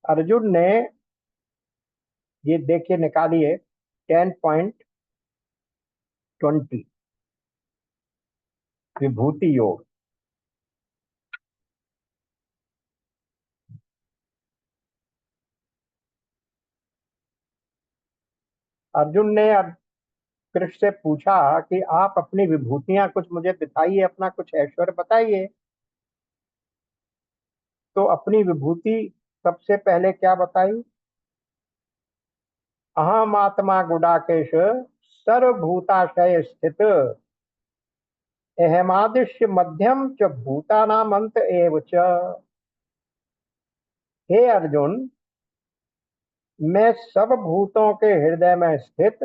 अर्जुन ने, ये देखिए निकालिए 10.20, विभूति योग। अर्जुन ने कृष्ण से पूछा कि आप अपनी विभूतियां कुछ मुझे दिखाइए, अपना कुछ ऐश्वर्य बताइए। तो अपनी विभूति सबसे पहले क्या बताई? अहम आत्मा गुडाकेश सर्वभूताशय स्थित, अहमादिश्य मध्यम च भूतानाम अंत एव च। हे अर्जुन, मैं सब भूतों के हृदय में स्थित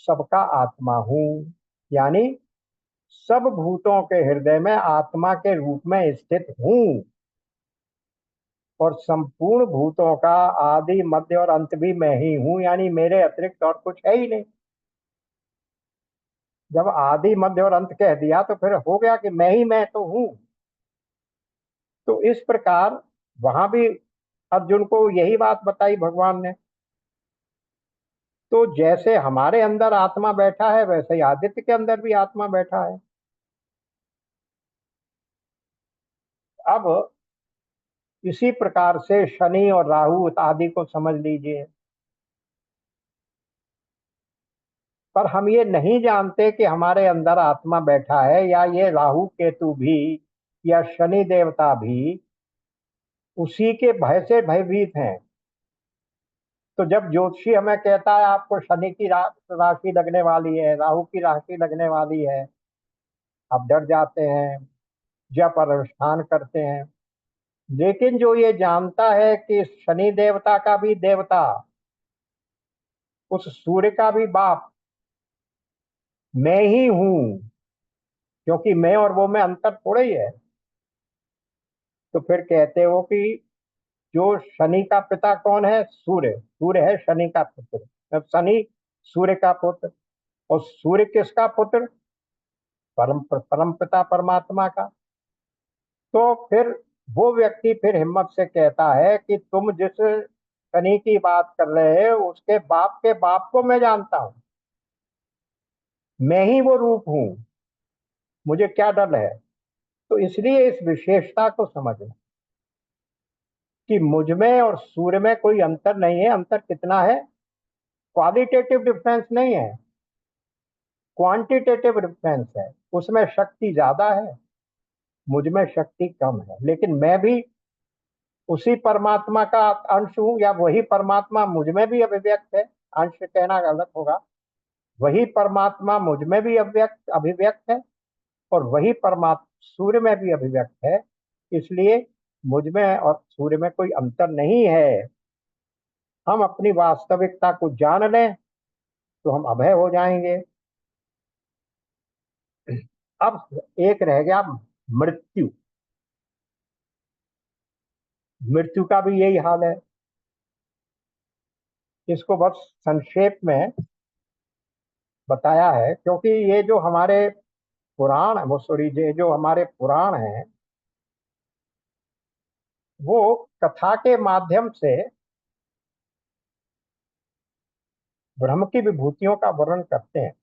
सबका आत्मा हूँ, यानी सब भूतों के हृदय में आत्मा के रूप में स्थित हूं, और संपूर्ण भूतों का आदि मध्य और अंत भी मैं ही हूं, यानी मेरे अतिरिक्त और कुछ है ही नहीं। जब आदि मध्य और अंत कह दिया तो फिर हो गया कि मैं तो हूं। तो इस प्रकार वहां भी अर्जुन को यही बात बताई भगवान ने। तो जैसे हमारे अंदर आत्मा बैठा है, वैसे ही आदित्य के अंदर भी आत्मा बैठा है। अब इसी प्रकार से शनि और राहु आदि को समझ लीजिए। पर हम ये नहीं जानते कि हमारे अंदर आत्मा बैठा है, या ये राहु केतु भी या शनि देवता भी उसी के भय से भयभीत हैं। तो जब ज्योतिषी हमें कहता है आपको शनि की राशि लगने वाली है, राहु की राशि लगने वाली है, आप डर जाते हैं, जप और अनुष्ठान करते हैं। लेकिन जो ये जानता है कि शनि देवता का भी देवता, उस सूर्य का भी बाप मैं ही हूं, क्योंकि मैं और वो में अंतर थोड़ा ही है। तो फिर कहते हो कि जो शनि का पिता कौन है? सूर्य। सूर्य है शनि का पुत्र। अब शनि सूर्य का पुत्र, और सूर्य किसका पुत्र? परम परम पिता परमात्मा का। तो फिर वो व्यक्ति फिर हिम्मत से कहता है कि तुम जिस शनि की बात कर रहे हो उसके बाप के बाप को मैं जानता हूं, मैं ही वो रूप हूं, मुझे क्या डर है। तो इसलिए इस विशेषता को समझना कि मुझ में और सूर्य में कोई अंतर नहीं है। अंतर कितना है? क्वालिटेटिव डिफरेंस नहीं है, क्वांटिटेटिव डिफरेंस है। उसमें शक्ति ज्यादा है, मुझ में शक्ति कम है। लेकिन मैं भी उसी परमात्मा का अंश हूं, या वही परमात्मा मुझ में भी अभिव्यक्त है। अंश कहना गलत होगा, वही परमात्मा मुझ में भी अभिव्यक्त अभिव्यक्त है, और वही परमात्मा सूर्य में भी अभिव्यक्त है। इसलिए मुझ में और सूर्य में कोई अंतर नहीं है। हम अपनी वास्तविकता को जान लें तो हम अभय हो जाएंगे। अब एक रह गया मृत्यु। मृत्यु का भी यही हाल है। इसको बस संक्षेप में बताया है, क्योंकि ये जो हमारे पुराण, वो सॉरी, ये जो हमारे पुराण हैं, वो कथा के माध्यम से ब्रह्म की विभूतियों का वर्णन करते हैं।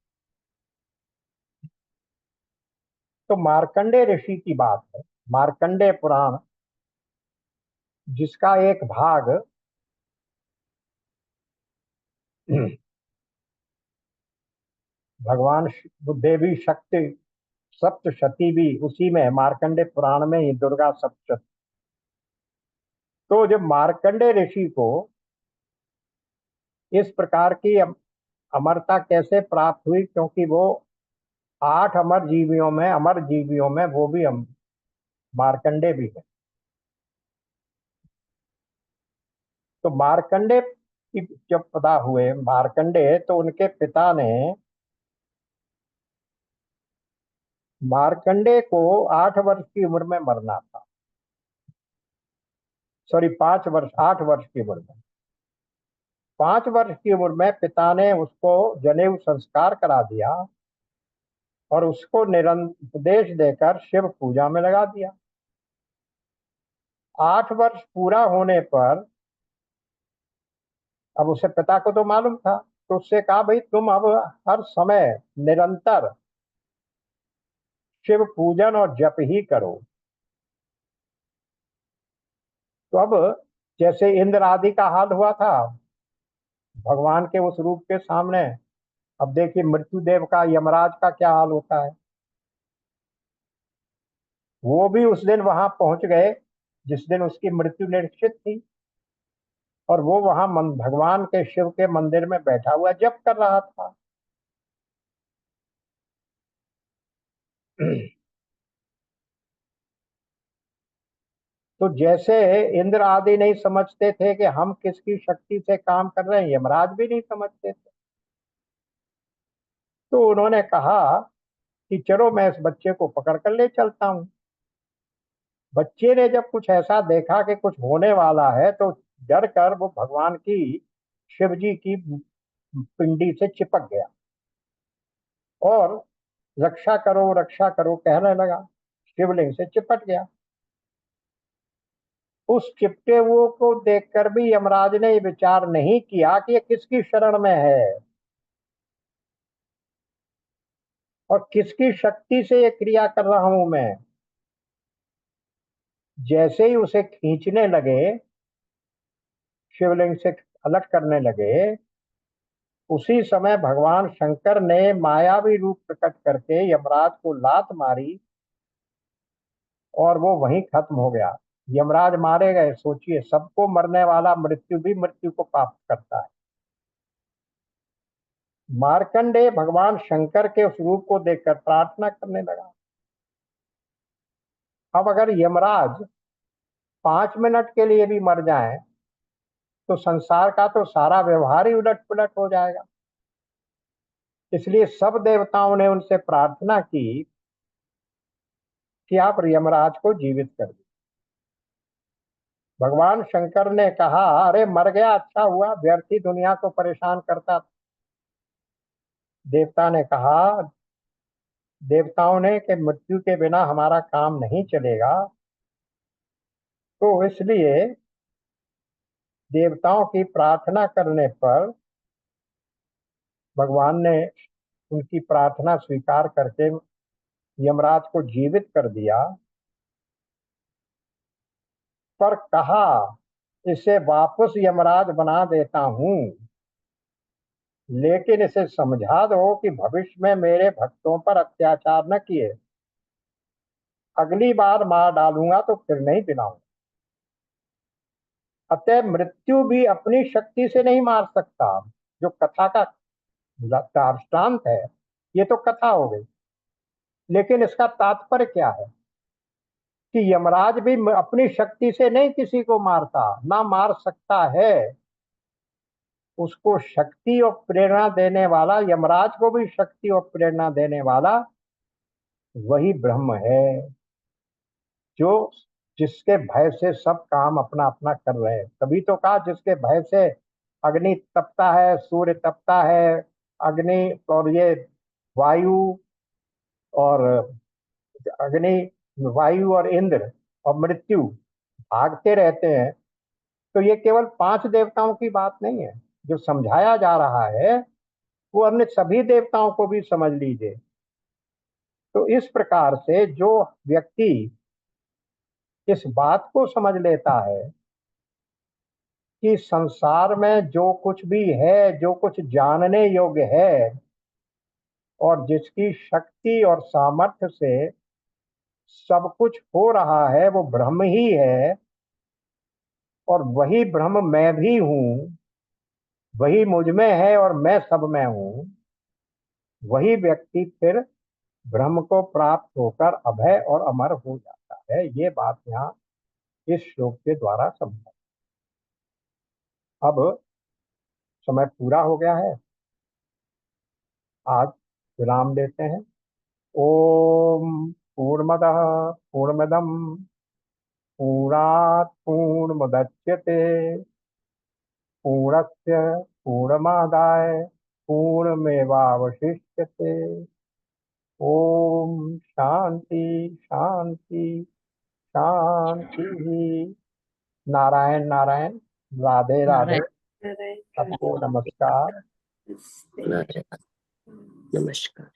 तो मार्कंडेय ऋषि की बात है, मार्कंडेय पुराण, जिसका एक भाग भगवान देवी शक्ति सप्तशती भी उसी में है, मार्कंडेय पुराण में ही दुर्गा सप्तशती। तो जब मार्कंडेय ऋषि को इस प्रकार की अमरता कैसे प्राप्त हुई, क्योंकि वो 8 अमर जीवियों में वो भी मार्कंडेय भी है। तो मार्कंडेय की जब पैदा हुए मार्कंडेय, तो उनके पिता ने मार्कंडेय को 8 वर्ष की उम्र में मरना था। सॉरी, 5 वर्ष, 8 वर्ष की उम्र में। 5 वर्ष की उम्र में पिता ने उसको जनेऊ संस्कार करा दिया, और उसको उपदेश देकर शिव पूजा में लगा दिया। 8 वर्ष पूरा होने पर, अब उसे पिता को तो मालूम था, तो उससे कहा भाई तुम अब हर समय निरंतर शिव पूजन और जप ही करो। तो अब जैसे इंद्र आदि का हाल हुआ था भगवान के उस रूप के सामने, अब देखिए मृत्युदेव का, यमराज का क्या हाल होता है। वो भी उस दिन वहां पहुंच गए जिस दिन उसकी मृत्यु निश्चित थी, और वो वहां भगवान के शिव के मंदिर में बैठा हुआ जप कर रहा था। तो जैसे इंद्र आदि नहीं समझते थे कि हम किसकी शक्ति से काम कर रहे हैं, यमराज भी नहीं समझते थे। तो उन्होंने कहा कि चलो मैं इस बच्चे को पकड़ कर ले चलता हूँ। बच्चे ने जब कुछ ऐसा देखा कि कुछ होने वाला है तो डर कर वो भगवान की, शिव जी की पिंडी से चिपक गया और रक्षा करो कहने लगा। शिवलिंग से चिपट गया। उस चिपटे हुए को देखकर भी यमराज ने ये विचार नहीं किया कि ये किसकी शरण में है और किसकी शक्ति से ये क्रिया कर रहा हूं मैं। जैसे ही उसे खींचने लगे, शिवलिंग से अलग करने लगे, उसी समय भगवान शंकर ने मायावी रूप प्रकट करके यमराज को लात मारी और वो वहीं खत्म हो गया। यमराज मारे गए। सोचिए, सबको मरने वाला मृत्यु भी मृत्यु को प्राप्त करता है। मार्कंडेय भगवान शंकर के उस रूप को देखकर प्रार्थना करने लगा, अब अगर यमराज 5 मिनट के लिए भी मर जाए तो संसार का तो सारा व्यवहार ही उलट पुलट हो जाएगा। इसलिए सब देवताओं ने उनसे प्रार्थना की कि आप यमराज को जीवित कर दीजिए। भगवान शंकर ने कहा, अरे मर गया अच्छा हुआ, व्यर्थी दुनिया को परेशान करता था। देवता ने कहा, देवताओं ने कि मृत्यु के बिना हमारा काम नहीं चलेगा, तो इसलिए देवताओं की प्रार्थना करने पर भगवान ने उनकी प्रार्थना स्वीकार करके यमराज को जीवित कर दिया। पर कहा, इसे वापस यमराज बना देता हूं, लेकिन इसे समझा दो कि भविष्य में मेरे भक्तों पर अत्याचार न किए। अगली बार मार डालूंगा तो फिर नहीं पिलाऊंगा। अतः मृत्यु भी अपनी शक्ति से नहीं मार सकता। जो कथा का दृष्टांत है, ये तो कथा हो गई, लेकिन इसका तात्पर्य क्या है कि यमराज भी अपनी शक्ति से नहीं किसी को मारता, ना मार सकता है। उसको शक्ति और प्रेरणा देने वाला, यमराज को भी शक्ति और प्रेरणा देने वाला वही ब्रह्म है, जो जिसके भय से सब काम अपना अपना कर रहे हैं। तभी तो कहा, जिसके भय से अग्नि तपता है, सूर्य तपता है, अग्नि और ये वायु और अग्नि, वायु और इंद्र और मृत्यु भागते रहते हैं। तो ये केवल 5 देवताओं की बात नहीं है। जो समझाया जा रहा है वो अन्य सभी देवताओं को भी समझ लीजिए। तो इस प्रकार से जो व्यक्ति इस बात को समझ लेता है कि संसार में जो कुछ भी है, जो कुछ जानने योग्य है और जिसकी शक्ति और सामर्थ्य से सब कुछ हो रहा है, वो ब्रह्म ही है और वही ब्रह्म मैं भी हूं, वही मुझ में है और मैं सब में हूं, वही व्यक्ति फिर ब्रह्म को प्राप्त होकर अभय और अमर हो जाता है। ये बात यहाँ इस श्लोक के द्वारा समझा। अब समय पूरा हो गया है, आज विराम लेते हैं। ओम पूर्णमदः पूर्णमिदं पूर्णात् पूर्णमुदच्यते पूर्णस्य पूर्णमादाय पूर्णमेवावशिष्यते। ओम शांति शांति शांति। नारायण नारायण। राधे राधे। नारायण सबको नमस्कार। नमस्कार।